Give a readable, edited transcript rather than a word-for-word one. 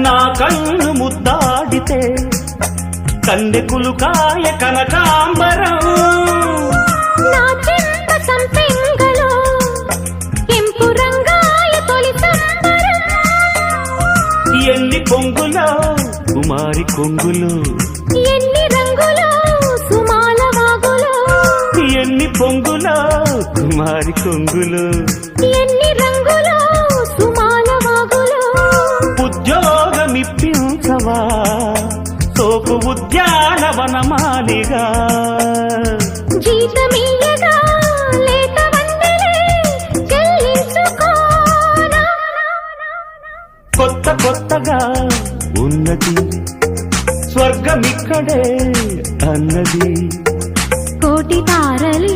నా కన్ను ముద్దాడితే కన్నెకులు కాయ కనకాంబరం నా చెంప సంపెంగలో కెంపు రంగాయ తొలి సంబరం ఎన్ని పొంగులో కుమారి కొంగులు ఎన్ని రంగులో సుమాల వాగులో ఎన్ని పొంగులో కుమారి కొంగులు ఎన్ని రంగులో సుమాల వాగులో ఉద్యోగమిప్పించవా సోపు ఉద్యానవనమాలిగా జీతమీయగా లేత వందలే చెల్లించుకోనా కొత్త కొత్తగా ఉన్నది స్వర్గమిక్కడే అన్నది కోటి తారలే